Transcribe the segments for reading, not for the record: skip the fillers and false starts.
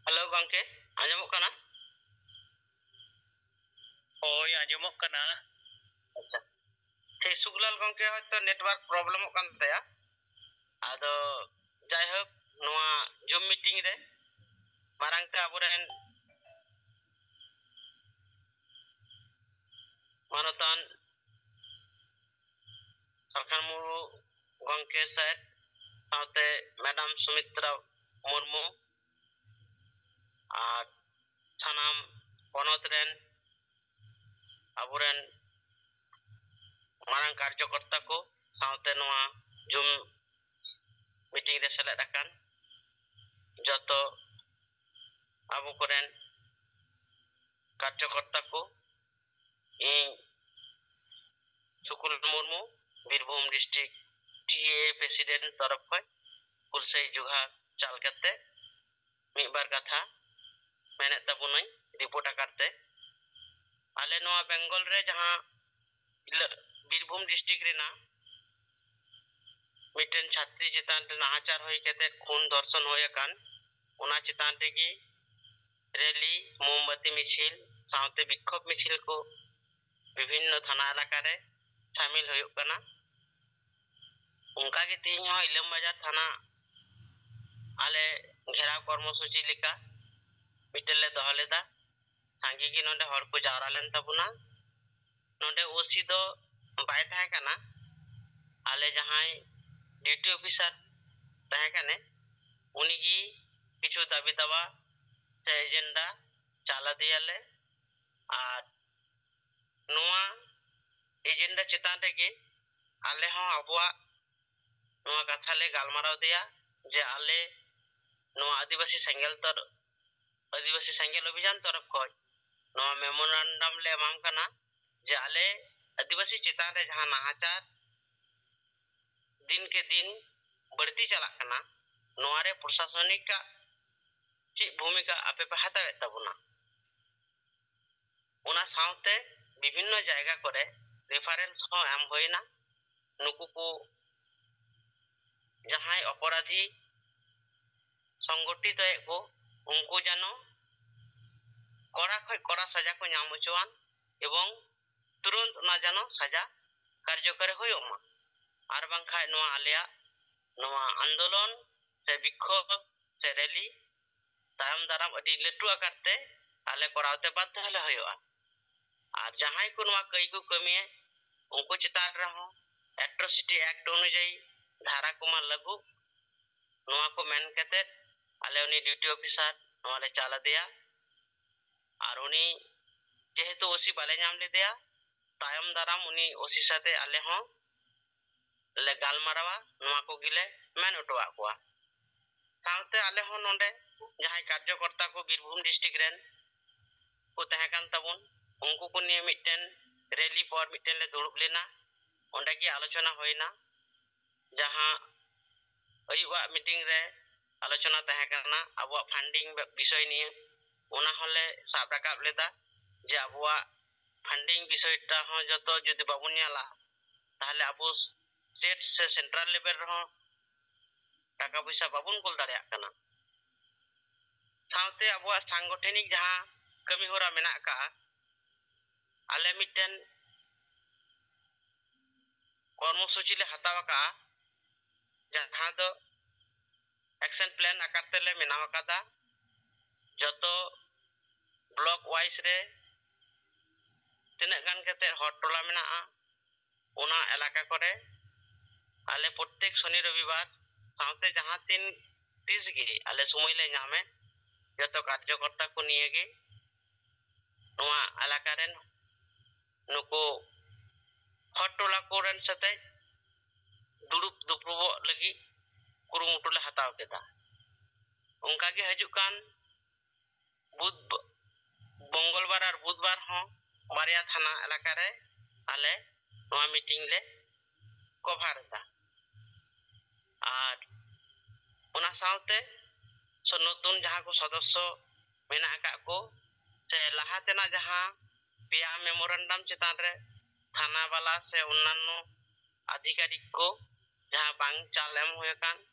hello गंके आंजमोग कना ओय आंजमोग कना अच्छा ठीक सुगलाल गंके हयतो नेटवर्क प्रॉब्लम कान तया आदो जायहोक नोआ जूम मीटिंग रे मारांग ते आबोरेन मानतान सरकार मुरु गंके सर साथे मैडम सुमित्रा मुर्मू और सानाम पनत रेन आबोरेन मारांग कार्यकर्ता को साथे नोआ जूम मीटिंग रे सेलेद आकान जतो आबो कोरेन कार्यकर्ता को इन सुकुल मुर्मू बीरभूम डिस्ट्रिक्ट टीए प्रेसिडेंट तरफ खय कुलसई जुहा चाल करते मिबार कथा मेने तबुनई रिपोर्ट करते आले नोआ बेंगल रे जहां बीरभूम डिस्ट्रिक्ट रेना मिटन छात्री चितान नाहाचार होय केते खून दर्शन होय कान उना चितान तेगी रैली मोमबत्ती मिছিল साउते विक्षोभ मिছিল को विभिन्न थाना इलाका रे शामिल होय कना उनका के तीन हो इलम बाजार थाना आले घेराव कर्मसूची लेका मिटल ले दहलेदा सांगी की नोंडे हर को जावरा लेन तबुना नोंडे ओसी दो बाय थाय कना आले जहां ड्यूटी ऑफिसर तहे कने उनी की किछु दाबी दावा से एजेंडा चाला दियाले और नोआ एजेंडा चितान रे के आले हो अबुआ नोआ कथा ले गालमाराव दिया जे आले नोआ आदिवासी सेंगेल अभियान तरफ खय नोआ मेमोरेंडम ले माम कना जे आले आदिवासी चितान रे जहां नाहाचार दिन के दिन बढ़ती चला कना नोआ रे प्रशासनिक का ची भूमिका आपे पे हतावे तबुना उना साउते विभिन्न जायगा करे रेफरेंस हो एम होइना नुकु को जहां अपराधी संगठित को उनको जानो कड़ा सजा को नाम होचवान एवं तुरंत ना जानो सजा कार्यकर होयोमा आर बांखा नोआ आलिया नोआ आंदोलन से विक्षोभ से रैली तायम दाराम अडी लेटू आकारते आले करावते बाध्य हले होयोआ और जहां को नोआ कई को कमिए उनको चितान रहो एट्रोसिटी एक्ट अनुଯାयी धारा को मा लागू नोआ को मेन कते आले उनी ड्यूटी ऑफिसर नोआ ले चाला दिया और उनी जेहेतु ओसी बाले नाम ले दिया तायम दाराम उनी ओसी साथे आले हो ले गालमारावा नोआ को गिले मेन उठवा कोआ साउते आले हो नोंडे जहां कार्यकर्ता को बीरभूम डिस्ट्रिक्ट रेन को तहकान तबुन उनको को निये मिटन रैली पर मिटन ले दुड़ुब लेना ओंडे की आलोचना होइना जहां अयुवा मीटिंग रे आलोचना तहकाना अबुआ फंडिंग विषय निये उना हले साब राकाब लेदा जे अबुआ फंडिंग विषय ता हो जतो जदि बाबुन याला ताहले अबु स्टेट से सेंट्रल लेवल रहो टाका पैसा बाबुन कुल दाड़िया कना साउते अबुआ सांगठनिक जहां कमी होरा मेना का आले मिटन कर्मसूची ले हतावा का जहां दो एक्शन प्लान आकारते ले मेनावा कादा जतो ब्लॉक वाइज रे तिना गान कते हॉट टोला मेना उना इलाका करे आले प्रत्येक शनि रविवार साउते जहां तीन तीस गी आले समय ले नामे जतो कार्यकर्ता को निये गे नोआ इलाका रेन नुको हॉट टोला को रेन सते दुड़ुप दुपरुबो लगी कुरुमुटु ले हताव केदा उनका के हजु कान बुध मंगलवार और बुधवार हो बारिया थाना इलाका रे आले नोआ मीटिंग ले कभार दा और उना साउते सो नतुन जहां को सदस्य मेना का को से लहातेना जहां पिया मेमोरेंडम चितान रे थाना वाला से अन्नान्य अधिकारी को जहां बांग चाल एम होय कान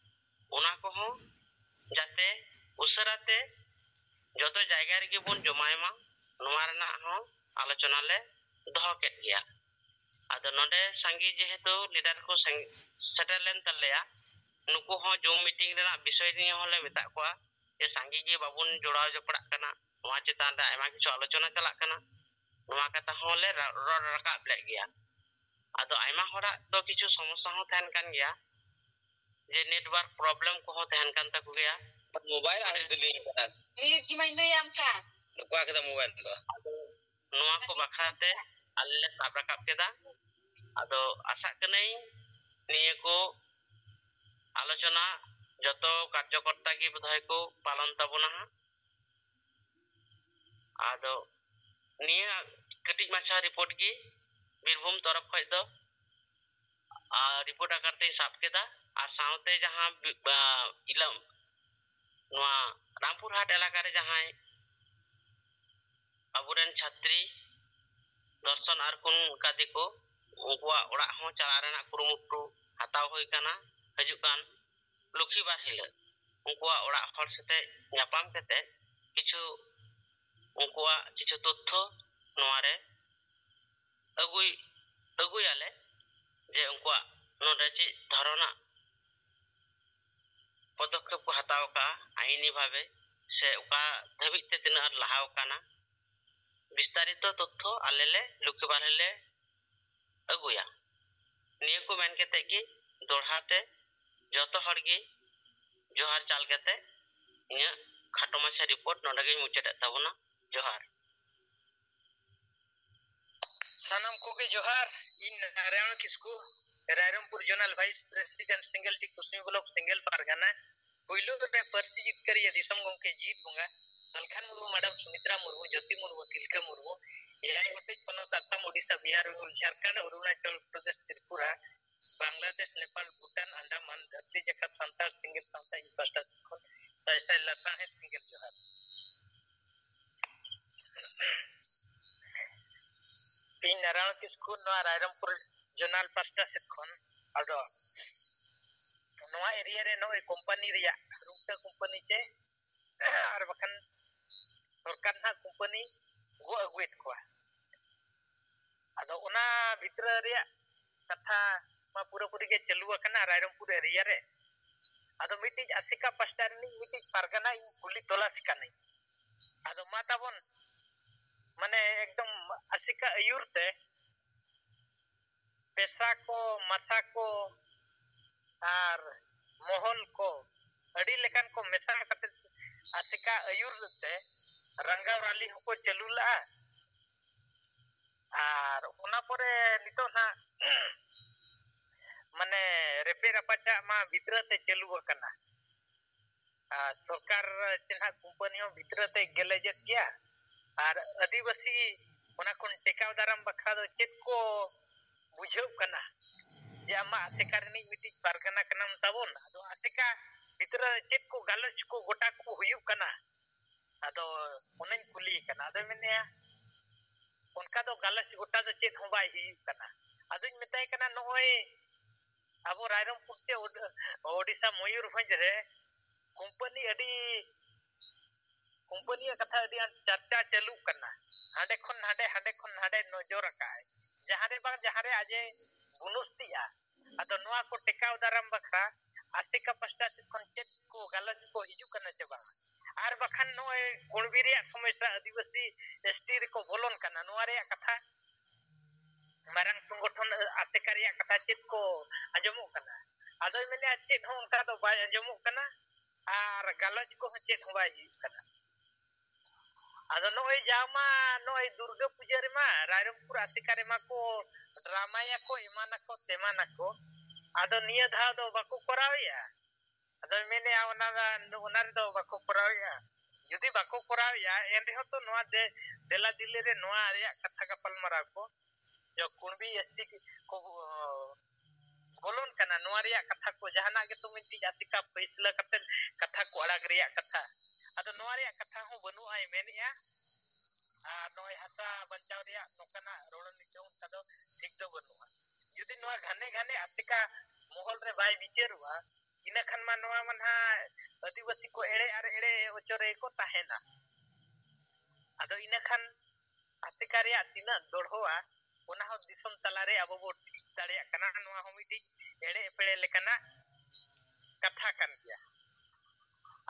उना को हो जाते उसराते joto jayga regi bon jomayma noa rena ho alochona le doho ket gya ado node sangi jehetu leader ko setel len taleya nuku ho zoom meeting rena bishoy niye hole meta kwa je sangi gi babun jodaw joprak kana noa chetan re ayma kichu alochona chalak kana noa kata hole ror rakab lek gya ado ayma hora do kichu समस्या ho tahan kan gya je network problem ko ho tahan kan taku gya mobile आने दिली ini gimana ya amka लुकवा के mobile दो noa ko bakhate alle sab rakab keda ado asa kanai niye ko alochona joto karyakarta gi bodhoy ko palon tabona ado niya ketik macha report gi birbhum taraf khoj do report akarte sab keda ar saute jahan ilam noa rampur hat elaka re jahan aburen chhatri दर्शन और कुन कादी को उनकुआ ओड़ा हो चला रेना कुरुमुटु हताव होई काना हजुकान लुखी बार हिले उनकुआ ओड़ा हर सते न्यापाम कते किछु उनकुआ किछु तथ्य नोआरे अगुयाले जे उनकुआ नोडे चि धारणा पदक्षेप को हताव का आईनी भावे से उका धबिते तिना लहाव काना विस्तारित तथ्य आलेले लुकी बारले अगुया निये को मेन केते की दोड़हाते जतो हरगी जोहार चाल केते इया खाटो माछा रिपोर्ट नोडगे मुचेट ताबुना जोहार sanam koge johar in Narayana Kisku Rairumpur Zonal Vice President Single T Kusmi Block Single Pargana Puilu re Persi jit kari disam gongke jit bunga Salkhan Murmu Madam Sumitra Murmu Jyoti Murmu Tilka Murmu Yai Hotek Panot Assam Odisha Bihar Jharkhand Arunachal Pradesh Tripura Bangladesh Nepal Bhutan Andaman Dharti Jakat Santal Single Santa Impasta Sikhon Sai Lasan Het Single Johar in Narayana Kisku Noa Rairumpur Zonal Pasta Sikhon Ado Noa area re no company ria Rungta company che ar bakan sorkar na company go aguit ko ado ona bitra ria katha ma pura puri ke chalu akana Rairumpur area re ado meeting asika pasta ni meeting pargana in kuli tolas kanai ado mata bon mane ekdom asika ayurte pesa ko masa ko ar mohol ko adi lekan ko mesa kate asika ayurte ranga rally ko chalula ar ona pore nito na mane repair apacha ma vitrate chalu akana सरकार चिन्हा company हो भितरते गेलेजेत गया और आदिवासी ओना कोन टेकाव दाराम बखरा दो चेत को बुझाव कना जे आमा आसेकारनी मिटी पारगना कनाम ताबोन आदो आसेका भितर चेत को गालच को गोटा को हुयु कना आदो ओनन कुली कना आदो मेने उनका दो गालच गोटा दो चेत हो बाय हियु कना आदो मेताय कना नोय अब रायरमपुर ते ओडिसा मयूरभंज रे कंपनी अडी कंपनी कथा अडी चर्चा चालू करना हाडे खन हाडे नजर काय जहारे बा जहारे आजे बुनुस्तिया अतो नोआ को टेकाव दाराम बखरा आसिका पस्ता खन चेत को गालच को हिजु करना चबा आर बखन नोए गुणबिरिया समस्या आदिवासी एसटी रे को बोलन करना नोआ रे कथा मारंग संगठन आसिकारिया कथा चेत को आजमो करना आदो मेने चेत हो उनका तो बाय आजमो करना ar galoj ko chet hobai kana ado noi jama noi durga puja re ma Rairumpur atikare ma ko drama ya ko imana ko temana ko ado niya dha do bako koraw ya ado mene ona do bako koraw ya jodi bako koraw ya en reho to noa de dela dile re noa ya katha kapal mara ko jo kunbi esti ko बोलन कना नोरिया कथा को जहाना के तो मिटी जातिका फैसला कते कथा को अड़ाग रिया कथा अद नोरिया कथा हो बनु आय मेनिया आ नोय हसा बंचाव रिया नोकना रोड निचों तदो ठीक दो बनुआ यदि नोआ घने घने आतिका मोहल रे भाई बिचेरुआ इना खन मा नोआ मनहा आदिवासी को एड़े आर एड़े ओचरे को ताहेना ado ina khan asika reya tina dorhoa ona ho disam talare abo bo ठीक dareya kana noa ho miti ere epele lekana katha kan gya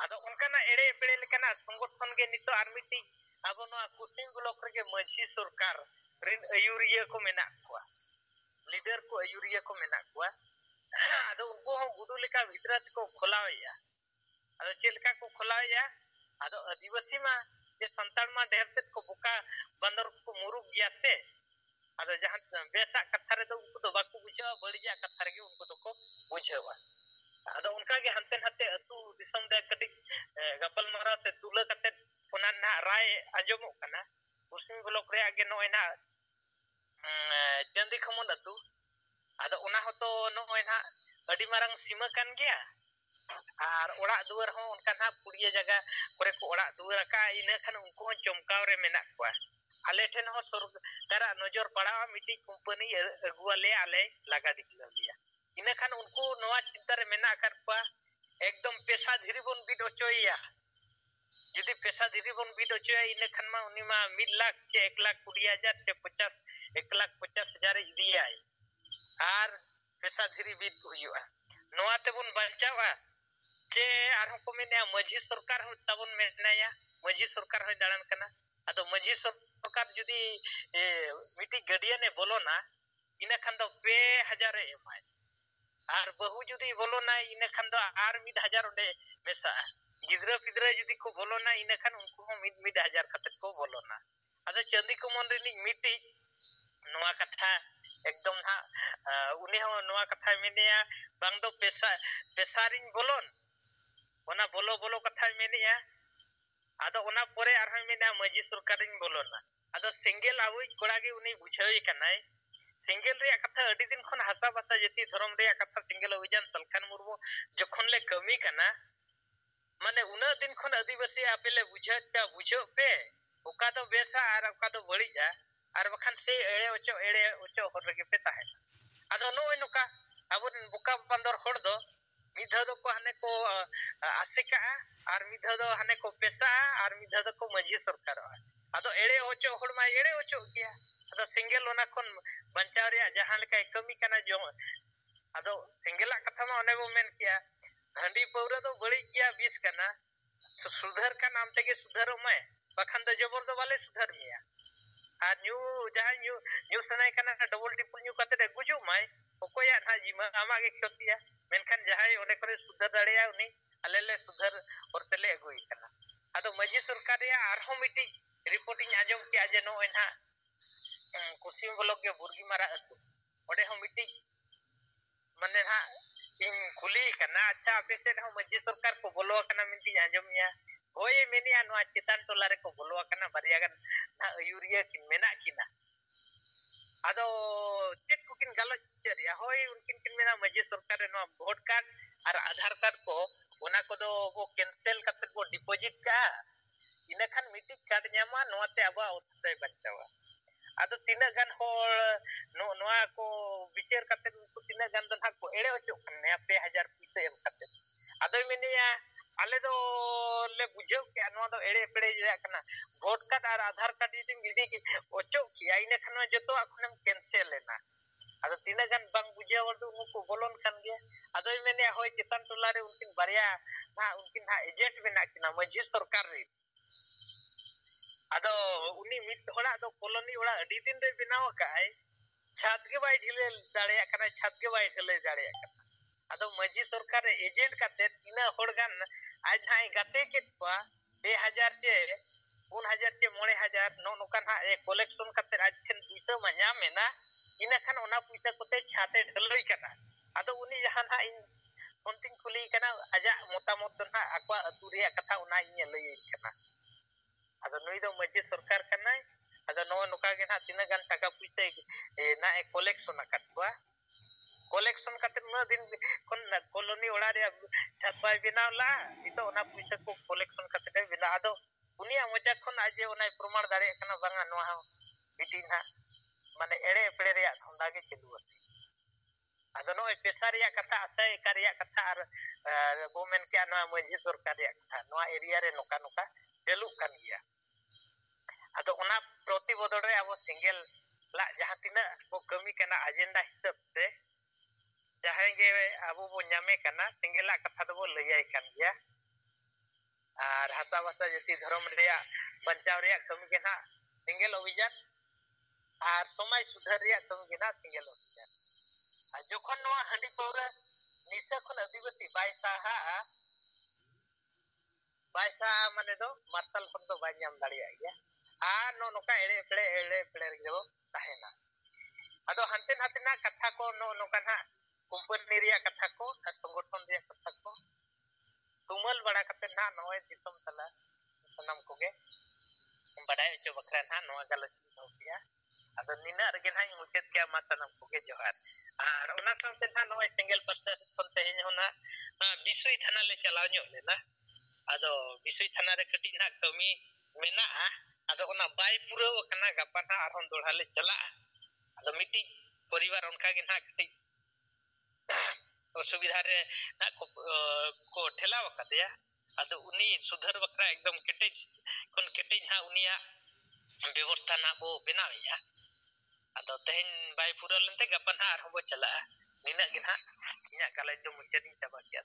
ado onkana ere epele lekana संगठन ge nito ar miti abo noa kusim blok rege majhi sarkar rin ayuriya ko menak kwa leader ko ayuriya ko menak kwa ado unko ho gudu leka bhitrat ko kholaweya ado chelka ko kholaweya ado adivasi ma je santal ma der tet ko buka bandar ko muruk gya se ado jahan besa katha re do unko do baku bujha badija katha re ge unko do ko bujhawa ado unka ge hanten hatte atu disam de katik gapal mara se tula kate onan na rai ajomok kana usmi blok re age no ena chandi khamon atu ado ona hoto no ena adi marang sima kan gya ar orak duar ho onka na pudiya jaga kore ko orak duar ka ina khan unko chomkaw re menak kwa ale then ho सरकारा नजर पड़ावा मिटी company अगुआले आले लगा दिखलिया ina khan unko noa चिंता रे मेना कर पा एकदम पैसा धीरे बन बिद ओचोया यदि पैसा धीरे बन बिद ओचोया ina khan ma uni ma 1 lakh से 1 लाख 20,000 से 1,50,000 इदिया ar पैसा धीरे बिद हुआ noa te bun banchawa che ar ko mena majhi sarkar ho tabun menaya majhi sarkar ho dalan kana ado majhi sarkar judi miti gadiya ne bolona ina khan do 2000 emai ar bahu judi bolona ina khan do ar 1000 onde mesa gidra pidra judi ko bolona ina khan unku ho 1000 khatet ko bolona ado chandi ko mon rini miti noa katha ekdom ha uni ho noa katha meneya bang do pesaring bolon ona bolo bolo katha meneya ado ona pore ar ha mena majhi sarkaring bolona ado single awi kora ge uni bujhai kanai single रे कथा अडी दिन खन हसा बसा जति धर्म रे कथा सिंगल अभियान सलखान मुर्मू जखन ले कमी कना माने उना दिन खन आदिवासी आपेले बुझो पे ओका दो बेसा आर ओका दो बड़ी जा आर बखान से एड़े ओचो हर रगे पे ताहे आदो नो नोका अब बुका बंदर हर दो मिधा दो को हने को आसिका आर मिधा दो हने को पेसा आर मिधा दो को मजी सरकार आदो एड़े ओचो हर मा एड़े ओचो किया ado single ona kon banchaw rea jahan lekai kami kana jo ado single la katha ma one bo men kiya handi paura do badi kiya 20 kana sudhar ka naam tege sudhar mai bakhan do jobor do wale sudhar miya ar new sanai kana double triple new kate de guju mai okoya na jima ama ge khotiya menkhan jahai one kore sudhar dareya uni alele sudhar ortele agui kana ado maji sarkar ya arho miti reporting ajom ki aje no enha कुसिम block के बुर्गी मारा अतु ओडे हम मिटी माने हा इन खुली कना अच्छा आपे से हम मजी सरकार को बोलो कना मिटी आजमिया होय मेनिया नो चितान टोला रे को बोलो कना बरिया गन ना यूरिया की मेना किना आदो चेक को किन गलत चरिया होय उनकिन किन मेना मजी सरकार रे नो वोट कार्ड और आधार कार्ड को ओना को दो वो कैंसिल करते को डिपॉजिट का इना खान मिटी कार्ड न्यामा नोते अब से बचावा ado tina gan hol noa ko bicer kate ko tina gan dan ko ere ocho ne 2000 pise em kate ado menia ale do le bujau ke noa do ere pede ja kana vote card ar aadhar card idim gidi ki ocho ki aine khana joto akhnem cancel lena ado tina gan bang bujau do ko bolon kan ge ado menia hoy chitan tola re unkin barya na unkin ha agent bena kina majhi sarkar re ado uni mit hora do koloni ora adi din re binaw kai छत के by ढिले दाड़े kana छत के by ढिले दाड़े kana ado maji sarkar agent kate tina horgan aj hai gate ke pa 2000 che 3000 che 9000 no nokan ha e collection kate aj ken puisa manya mena ina kan ona puisa kote chate ढलई kana ado uni jahan ha in konting kuli kana aja motamot na akwa aturia kata una inya lei kana ado nui do maji sarkar kana ado no noka ge na tina gan taka puisa na e collection akatwa collection kate na din kon koloni ora re chhatpai binaw la ito ona puisa ko collection kate de bina ado unia moja kon aje ona proman dare kana banga no ha bitin ha mane ere pere re dhonda ge chelu ado no pesa re kata asai karya kata ar government ke na maji sarkar re kata no area re noka noka chelu kan gya बदल रे अब single ला जहां तिना बो कमी कना agenda हिसाब से जहां गे अब बो नामे कना सिंगल ला कथा दबो लैयाय कान गया और हासा भाषा जाति धर्म रेया बचाव रेया कमी के ना सिंगल अभियान और समाज सुधार रेया कमी के ना सिंगल अभियान आ जोखन नवा हंडी पौरा निशा खन आदिवासी बायसा माने दो मार्शल खन दो बाय नाम दाड़िया गया आ नो नोका एड़े पेड़े रे ताहेना अदो हंते नातेना कथा को नो नोका ना कंपनी रिया कथा को और संगठन रिया कथा को तुमल बड़ा कते ना नोय दिसम तला सनम कोगे बडाय चो बखरा ना नोआ गलत हो गया अदो निना रगे ना मुचेत क्या मा सनम कोगे जोहार और ओना साथे ना नोय सिंगल पर्सन कोते हिन होना बिसुई थाना ले चलाव ᱧᱚᱜ लेना अदो बिसुई थाना रे कटी ना कमी मेना अदो ओना बाय पुरो कना गपा ना आरहन दोड़ा ले चला अदो मिटी परिवार उनका के ना कटी असुविधा रे ना को ठेला वकदिया अदो उनी सुधर बकरा एकदम केटे ना उनिया व्यवस्था ना बो बनाविया अदो तेहन बाय पुरो लेनते गपा ना आरहन बो चला निना के ना इना काले जो मुचेदी चाबा किया